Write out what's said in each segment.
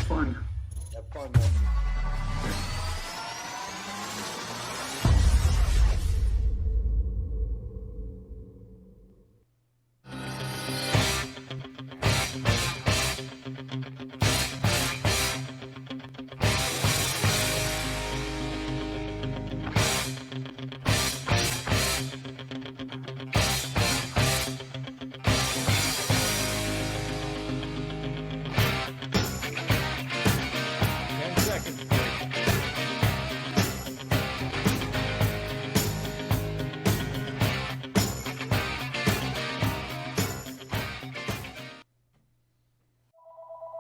fun. Have fun, man.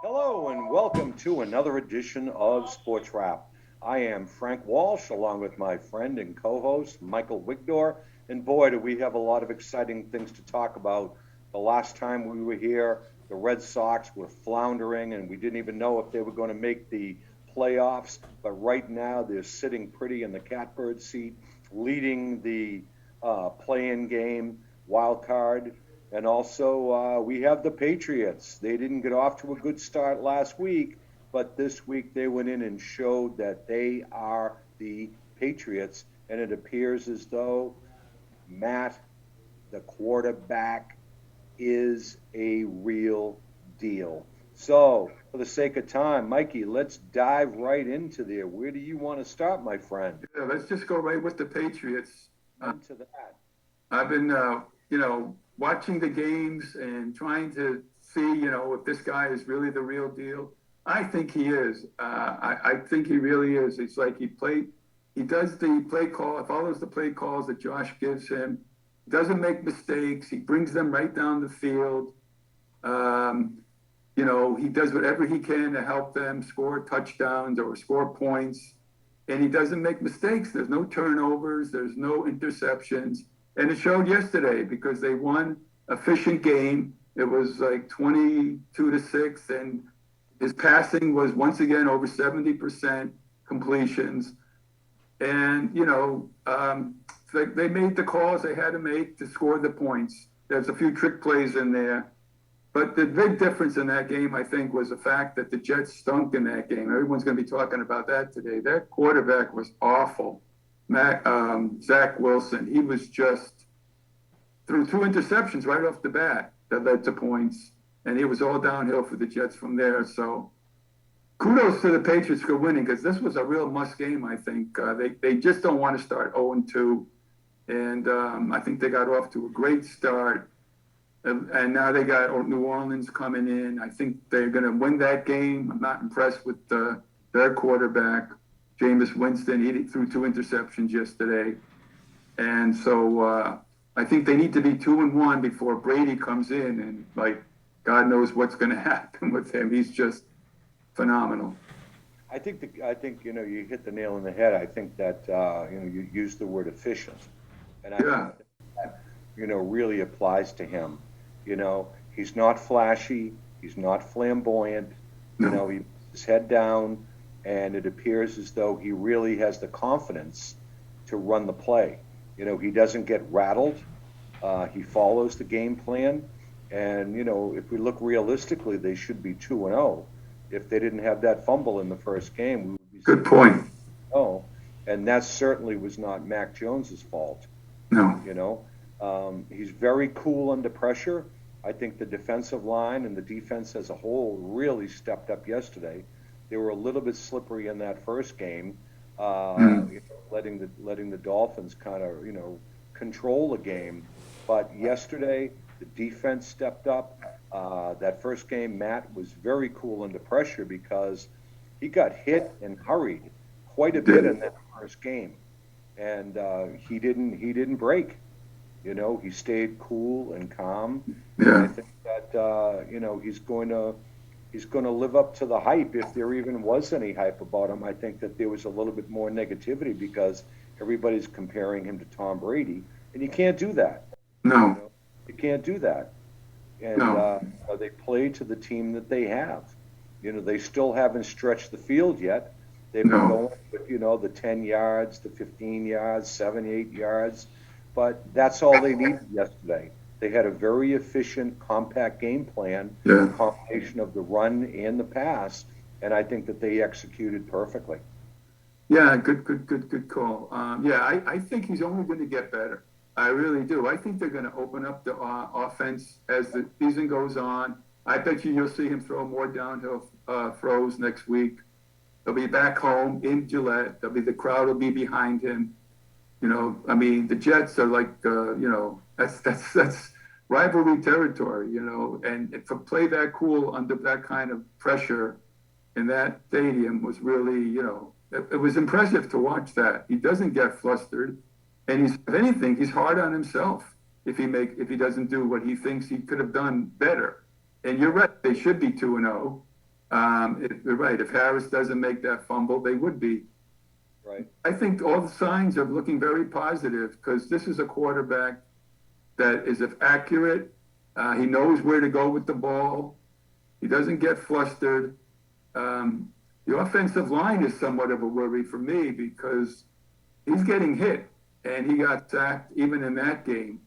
Hello and welcome to another edition of Sports Wrap. I am Frank Walsh along with my friend and co-host Michael Wigdor. And boy, do we have a lot of exciting things to talk about. The last time we were here, the Red Sox were floundering and we didn't even know if they were going to make the playoffs. But right now they're sitting pretty in the catbird seat, leading the play-in game wild card. And also, we have the Patriots. They didn't get off to a good start last week, but this week they went in and showed that they are the Patriots. And it appears as though Matt, the quarterback, is a real deal. So, for the sake of time, Mikey, let's dive right into there. Where do you want to start, my friend? Yeah, let's just go right with the Patriots. Into that. I've been, watching the games and trying to see, if this guy is really the real deal. I think he is. I think he really is. It's like he does the play call, follows the play calls that Josh gives him, doesn't make mistakes. He brings them right down the field. He does whatever he can to help them score touchdowns or score points. And he doesn't make mistakes. There's no turnovers. There's no interceptions. And it showed yesterday because they won efficient game. It was like 22-6, and his passing was once again over 70% completions. And, they made the calls they had to make to score the points. There's a few trick plays in there. But the big difference in that game, I think, was the fact that the Jets stunk in that game. Everyone's going to be talking about that today. Their quarterback was awful. Zach Wilson, he was just threw two interceptions right off the bat that led to points, and it was all downhill for the Jets from there. So kudos to the Patriots for winning because this was a real must game, I think. They just don't want to start 0-2, and I think they got off to a great start. And now they got New Orleans coming in. I think they're going to win that game. I'm not impressed with their quarterback. Jameis Winston, he threw two interceptions yesterday. And so I think they need to be 2-1 before Brady comes in. And, God knows what's going to happen with him. He's just phenomenal. I think you hit the nail on the head. I think that, you used the word efficient. And I think that, really applies to him. He's not flashy. He's not flamboyant. No. He puts his head down. And it appears as though he really has the confidence to run the play. He doesn't get rattled. He follows the game plan. And, if we look realistically, they should be 2-0. If they didn't have that fumble in the first game, we would be good point. Oh, and that certainly was not Mac Jones's fault. No. He's very cool under pressure. I think the defensive line and the defense as a whole really stepped up yesterday. They were a little bit slippery in that first game, letting the Dolphins kind of control the game. But yesterday the defense stepped up. That first game, Matt was very cool under pressure because he got hit and hurried quite a bit in that first game, and he didn't break. He stayed cool and calm. Yeah. And I think that he's going to live up to the hype if there even was any hype about him. I think that there was a little bit more negativity because everybody's comparing him to Tom Brady, and you can't do that. No. You can't do that. And they play to the team that they have. They still haven't stretched the field yet. They've been going with, the 10 yards, the 15 yards, 7, 8 yards. But that's all they needed yesterday. They had a very efficient, compact game plan, a combination of the run and the pass, and I think that they executed perfectly. Yeah, good call. Yeah, I think he's only going to get better. I really do. I think they're going to open up the offense as the season goes on. I bet you'll see him throw more downhill throws next week. He'll be back home in Gillette. The crowd will be behind him. You know, I mean, the Jets are like, that's rivalry territory. You know, and to play that cool under that kind of pressure in that stadium was really, it was impressive to watch that. He doesn't get flustered, and if anything, he's hard on himself if he doesn't do what he thinks he could have done better. And you're right, they should be 2-0. You're right. If Harris doesn't make that fumble, they would be. Right. I think all the signs are looking very positive because this is a quarterback that is accurate. He knows where to go with the ball. He doesn't get flustered. The offensive line is somewhat of a worry for me because he's getting hit and he got sacked even in that game.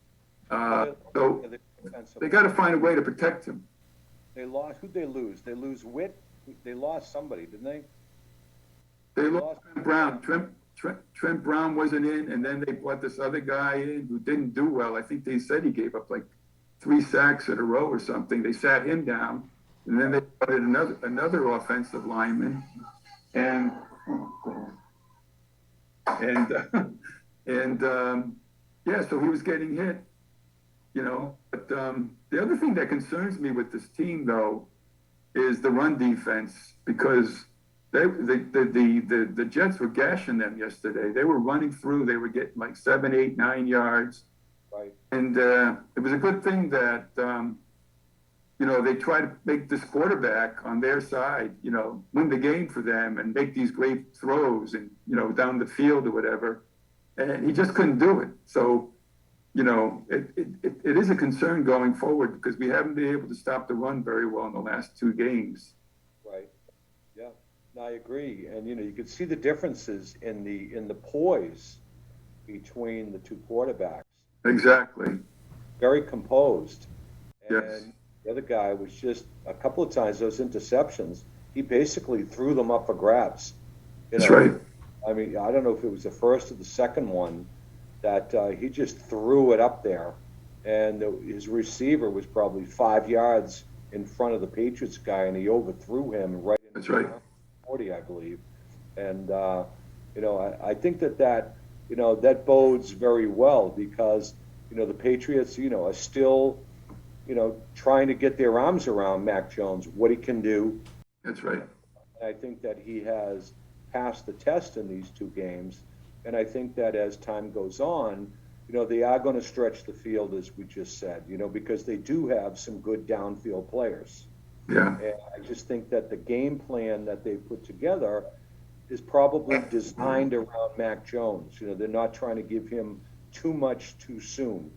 So they got to find a way to protect him. They lost. Who'd they lose? They lose Witt. They lost somebody, didn't they? They lost Trent Brown. Trent Brown wasn't in, and then they brought this other guy in who didn't do well. I think they said he gave up like 3 sacks in a row or something. They sat him down, and then they brought in another offensive lineman, and yeah, so he was getting hit, But the other thing that concerns me with this team, though, is the run defense because the Jets were gashing them yesterday. They were running through. They were getting like 7, 8, 9 yards. Right. And it was a good thing that, they try to make this quarterback on their side, win the game for them and make these great throws and, down the field or whatever. And he just couldn't do it. So, it is a concern going forward because we haven't been able to stop the run very well in the last 2 games. Right. Yeah. No, I agree. And, you could see the differences in the poise between the 2 quarterbacks. Exactly. Very composed. And yes. The other guy was just a couple of times those interceptions, he basically threw them up for grabs. That's right. I mean, I don't know if it was the first or the second one that he just threw it up there. And his receiver was probably 5 yards in front of the Patriots guy, and he overthrew him right in That's right. 40, I believe. And, I think that bodes very well because, the Patriots, are still, trying to get their arms around Mac Jones, what he can do. That's right. I think that he has passed the test in these 2 games. And I think that as time goes on, they are going to stretch the field, as we just said, because they do have some good downfield players. Yeah. And I just think that the game plan that they put together is probably designed around Mac Jones. They're not trying to give him too much too soon.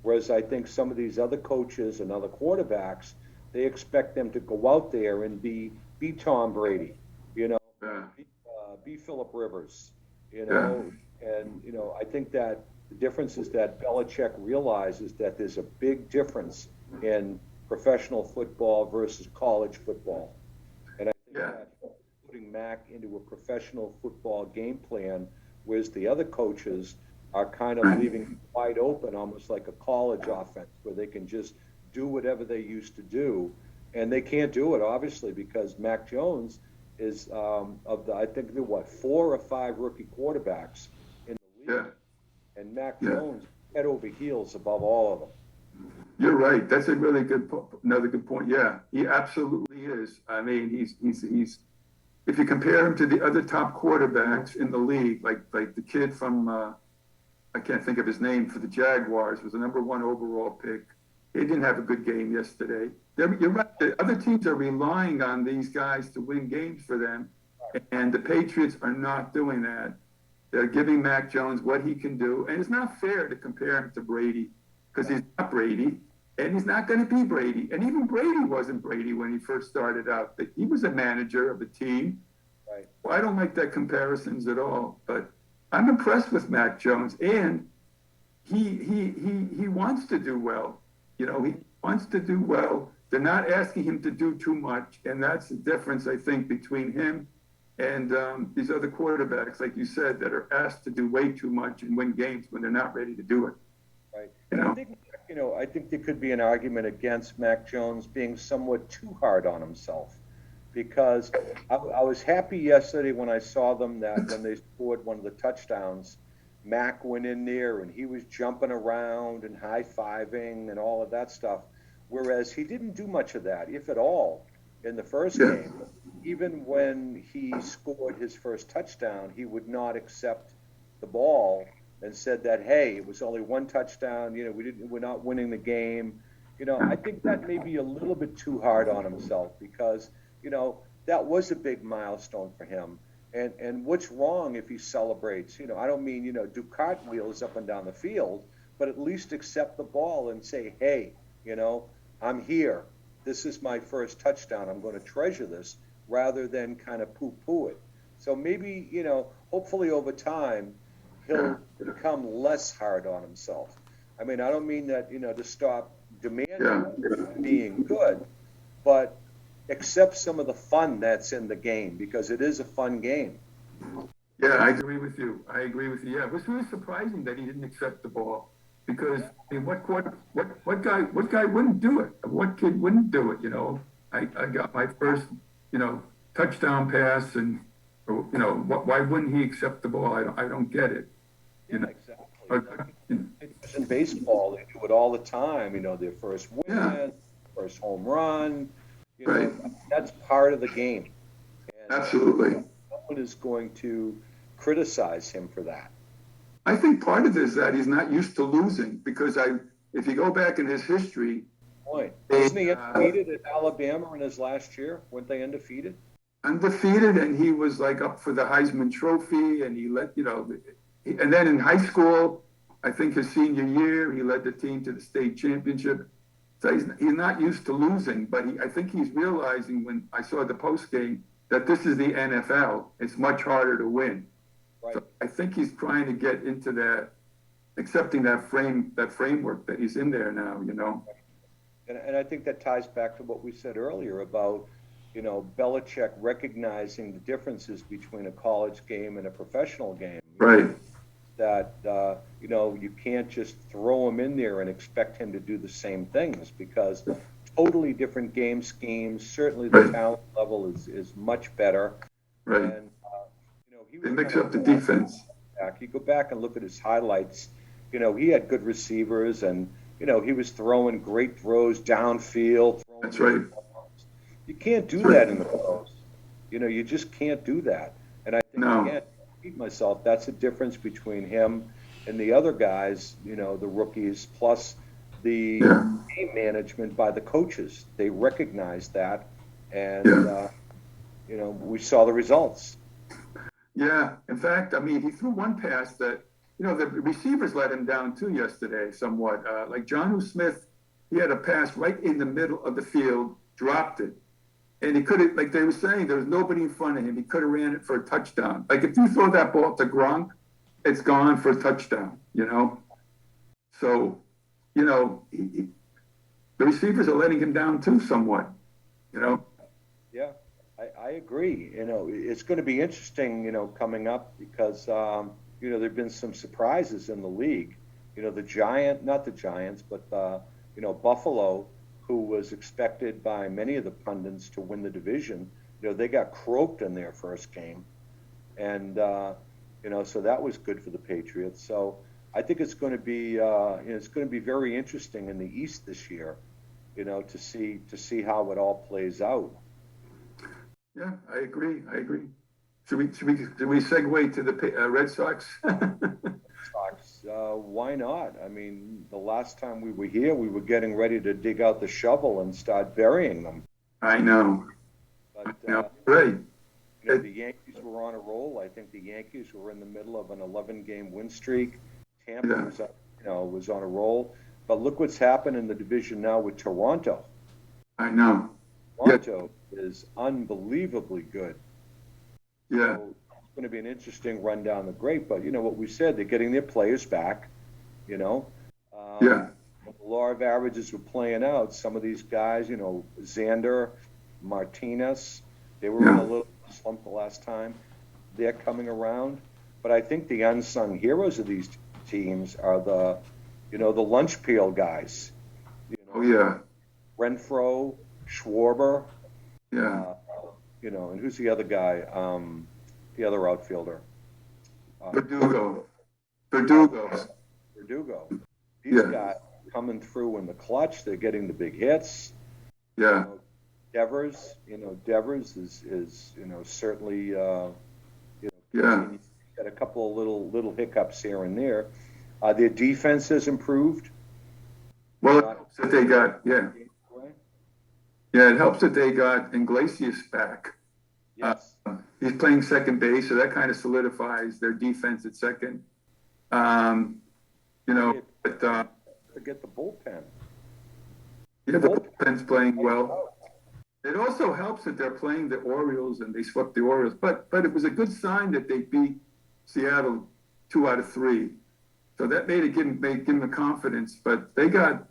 Whereas I think some of these other coaches and other quarterbacks, they expect them to go out there and be Tom Brady, be Phillip Rivers, Yeah. And, I think that the difference is that Belichick realizes that there's a big difference in professional football versus college football. And I think that putting Mac into a professional football game plan, whereas the other coaches are kind of leaving wide open, almost like a college offense, where they can just do whatever they used to do. And they can't do it, obviously, because Mac Jones is I think there were 4 or 5 rookie quarterbacks in the league. Yeah. And Mac Jones head over heels above all of them. You're right. That's a really another good point. Yeah, he absolutely is. I mean, he's if you compare him to the other top quarterbacks in the league, like the kid from I can't think of his name for the Jaguars, was the #1 overall pick. He didn't have a good game yesterday. You're right. The other teams are relying on these guys to win games for them, and the Patriots are not doing that. They're giving Mac Jones what he can do, and it's not fair to compare him to Brady because he's not Brady, and he's not going to be Brady. And even Brady wasn't Brady when he first started out. He was a manager of a team. Right. Well, I don't like that comparisons at all, but I'm impressed with Mac Jones, and he wants to do well. He wants to do well. they're not asking him to do too much, and that's the difference, I think, between him and these other quarterbacks, like you said, that are asked to do way too much and win games when they're not ready to do it. Right. You And know? I think there could be an argument against Mac Jones being somewhat too hard on himself because I was happy yesterday when I saw them that when they scored one of the touchdowns, Mac went in there and he was jumping around and high-fiving and all of that stuff, whereas he didn't do much of that, if at all, in the first Yeah. game. Even when he scored his first touchdown, he would not accept the ball and said that, hey, it was only one touchdown, we're not winning the game. I think that may be a little bit too hard on himself because, that was a big milestone for him. And what's wrong if he celebrates? I don't mean, do cartwheels up and down the field, but at least accept the ball and say, hey, I'm here. This is my first touchdown. I'm going to treasure this rather than kind of poo-poo it. So maybe, hopefully over time, he'll become less hard on himself. I mean, I don't mean that, to stop demanding being good, but accept some of the fun that's in the game because it is a fun game. Yeah, I agree with you. Yeah, it was really surprising that he didn't accept the ball because I mean, what guy wouldn't do it? What kid wouldn't do it? I got my first touchdown pass, and why wouldn't he accept the ball? I don't get it. Yeah, exactly. In baseball, they do it all the time. Their first win, first home run. Right. That's part of the game. And Absolutely. no one is going to criticize him for that. I think part of it is that he's not used to losing because if you go back in his history, Wasn't he undefeated at Alabama in his last year? Weren't they undefeated? Undefeated, and he was like up for the Heisman Trophy, and he led, and then in high school, I think his senior year, he led the team to the state championship. So he's not used to losing, but I think he's realizing when I saw the post game that this is the NFL. It's much harder to win. Right. So I think he's trying to get into that, accepting that framework that he's in there now. And I think that ties back to what we said earlier about, Belichick recognizing the differences between a college game and a professional game. Right. That, you can't just throw him in there and expect him to do the same things because totally different game schemes. Certainly the talent level is much better. Right. And, it makes up the defense. You go back and look at his highlights. He had good receivers and, he was throwing great throws downfield. That's right. You can't do that in the pros. You just can't do that. And I think, again, I repeat myself, that's the difference between him and the other guys, the rookies, plus the game management by the coaches. They recognize that. And, we saw the results. Yeah. In fact, I mean, he threw one pass that, the receivers let him down too yesterday somewhat. Like Jonnu Smith, he had a pass right in the middle of the field, dropped it. And he could have, like they were saying, there was nobody in front of him. He could have ran it for a touchdown. Like if you throw that ball to Gronk, it's gone for a touchdown, So, the receivers are letting him down too somewhat, Yeah, I agree. It's going to be interesting, coming up because, there have been some surprises in the league. Not the Giants, but, Buffalo, who was expected by many of the pundits to win the division, they got croaked in their first game. And, so that was good for the Patriots. So I think it's going to be, it's going to be very interesting in the East this year, to see how it all plays out. Yeah, I agree. Should we segue to the Red Sox? Sox, why not? I mean, the last time we were here, we were getting ready to dig out the shovel and start burying them. I know. But, right. The Yankees were on a roll. I think the Yankees were in the middle of an 11-game win streak. Tampa was on a roll. But look what's happened in the division now with Toronto. I know. Toronto is unbelievably good. Yeah. So it's going to be an interesting run down the grape. But what we said, they're getting their players back. The law of averages were playing out. Some of these guys, Xander, Martinez, they were in a little slump the last time. They're coming around. But I think the unsung heroes of these teams are the lunch peel guys. Oh, yeah. Renfro, Schwarber, Yeah. And who's the other guy? The other outfielder. Verdugo. Verdugo. These guys coming through in the clutch. They're getting the big hits. Yeah. Devers is certainly Yeah. got a couple of little hiccups here and there. Their defense has improved. Well, it helps that they got it helps that they got Iglesias back. Yes. He's playing second base, so that kind of solidifies their defense at second. But forget the bullpen. Yeah, the bullpen's playing well. It also helps that they're playing the Orioles and they swept the Orioles, but it was a good sign that they beat Seattle 2 out of 3. So that made it give them the confidence. But they got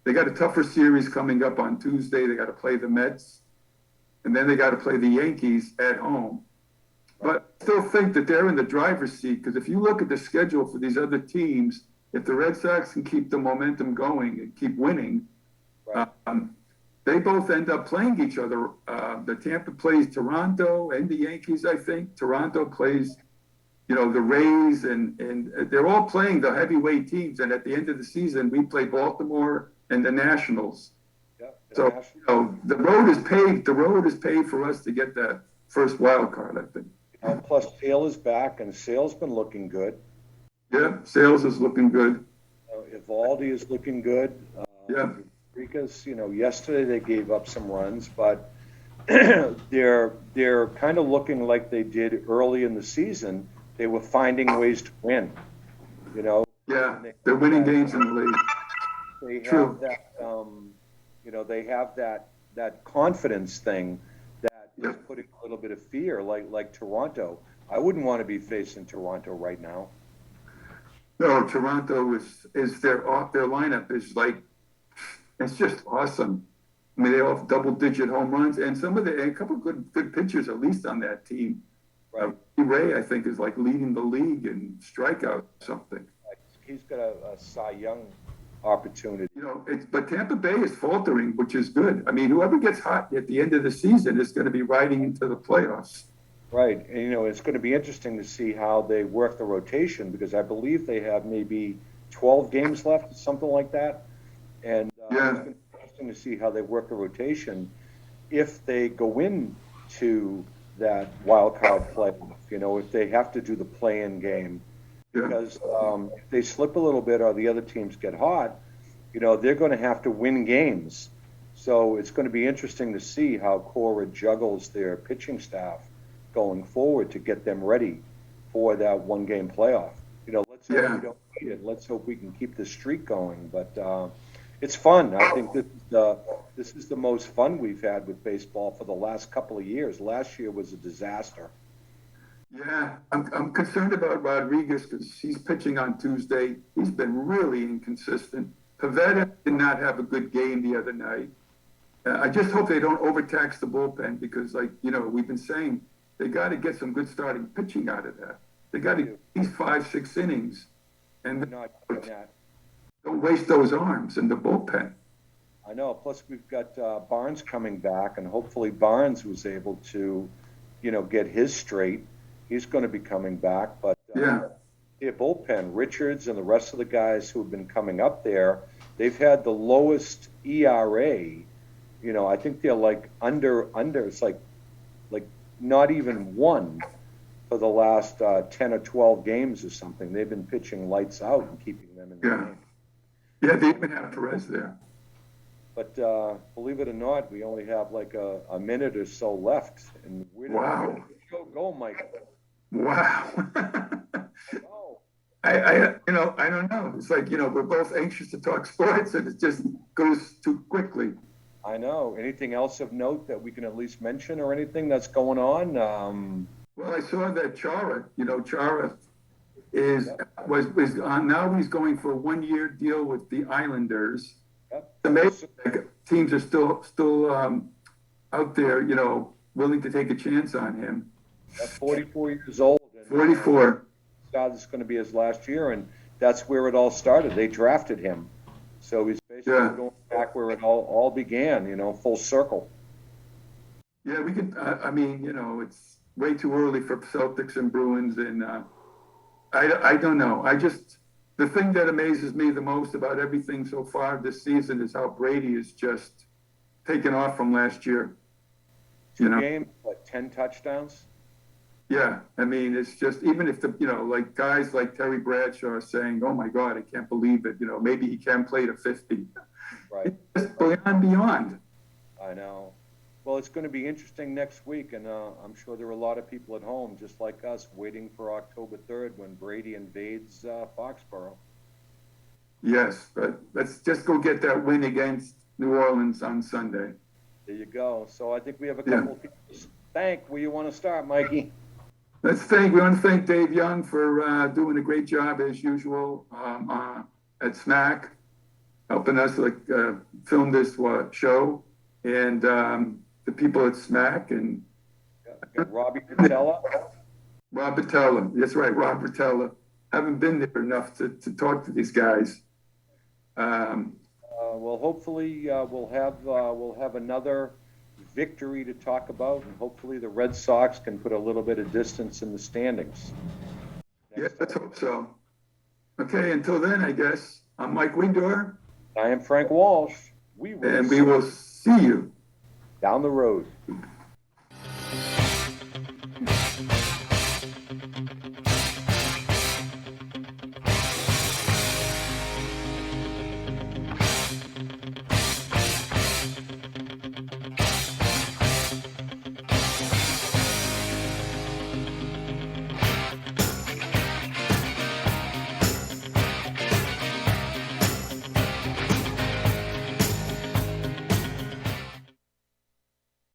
a tougher series coming up on Tuesday. They got to play the Mets, and then they got to play the Yankees at home. But I still think that they're in the driver's seat, because if you look at the schedule for these other teams, if the Red Sox can keep the momentum going and keep winning, they both end up playing each other. The Tampa plays Toronto and the Yankees, I think. Toronto plays, the Rays, and they're all playing the heavyweight teams. And at the end of the season, we play Baltimore and the Nationals. Yeah, so, the road is paved. The road is paved for us to get that first wild card, I think. Plus, Sale is back, and Sale's been looking good. Yeah, Sales is looking good. Evaldi is looking good. Yeah. Because yesterday they gave up some runs, but they're kind of looking like they did early in the season. They were finding ways to win. Yeah, they're winning games in the league. They have that. They have that confidence thing that is putting a little bit of fear, like Toronto. I wouldn't want to be facing Toronto right now. No, Toronto is their lineup is like, it's just awesome. I mean, they all have double-digit home runs, and a couple of good pitchers at least on that team. Right. Ray, I think, is like leading the league in strikeout or something. He's got a Cy Young opportunity. But Tampa Bay is faltering, which is good. I mean, whoever gets hot at the end of the season is going to be riding into the playoffs. Right, and it's going to be interesting to see how they work the rotation, because I believe they have maybe 12 games left, something like that. And it's going to be interesting to see how they work the rotation if they go into that wild card play. If they have to do the play-in game, because if they slip a little bit or the other teams get hot, they're going to have to win games. So it's going to be interesting to see how Cora juggles their pitching staff going forward to get them ready for that one-game playoff. Let's hope we don't need it. Let's hope we can keep this streak going. But it's fun. I think this is the most fun we've had with baseball for the last couple of years. Last year was a disaster. Yeah, I'm concerned about Rodriguez because he's pitching on Tuesday. He's been really inconsistent. Pivetta did not have a good game the other night. I just hope they don't overtax the bullpen because, we've been saying, they got to get some good starting pitching out of that. They got to get these 5-6 innings, and don't waste those arms in the bullpen. I know. Plus, we've got Barnes coming back, and hopefully Barnes was able to, get his straight. He's going to be coming back, but their bullpen, Richards and the rest of the guys who have been coming up there, they've had the lowest ERA. I think they're like under. It's like not even 1 for the last 10 or 12 games or something. They've been pitching lights out and keeping them in the game. Yeah, they even have Perez there. But believe it or not, we only have like a minute or so left. And where did the go, Michael? Wow. I don't know. It's like, we're both anxious to talk sports and it just goes too quickly. I know. Anything else of note that we can at least mention or anything that's going on? Well, I saw that Chara is Yep. was now he's going for a 1 year deal with the Islanders. Yep. The amazing teams are still out there, you know, willing to take a chance on him. At 44 years old, and 44. this is going to be his last year, and that's where it all started. They drafted him, so he's basically Yeah. going back where it all began. You know, full circle. Yeah, we could. I mean, you know, it's way too early for Celtics and Bruins, and I don't know. The thing that amazes me the most about everything so far this season is how Brady is just taken off from last year. Two games, like 10 touchdowns. Yeah, I mean, it's just even if like guys like Terry Bradshaw are saying, "Oh my God, I can't believe it." You know, maybe he can play to 50. Right. It's just beyond. I know. Well, it's going to be interesting next week, and I'm sure there are a lot of people at home, just like us, waiting for October 3rd when Brady invades Foxborough. Yes, but let's just go get that win against New Orleans on Sunday. There you go. So I think we have a couple of people to thank. Where you want to start, Mikey? We want to thank Dave Young for doing a great job as usual at SMAC, helping us film this show, and the people at SMAC and Robbie Patella. Rob Patella. That's right, Rob Patella. Haven't been there enough to talk to these guys. Well, hopefully we'll have another victory to talk about, and hopefully the Red Sox can put a little bit of distance in the standings. Yes, let's hope so. Okay, until then, I guess I'm Mike Windor. I am Frank Walsh. We will see you down the road.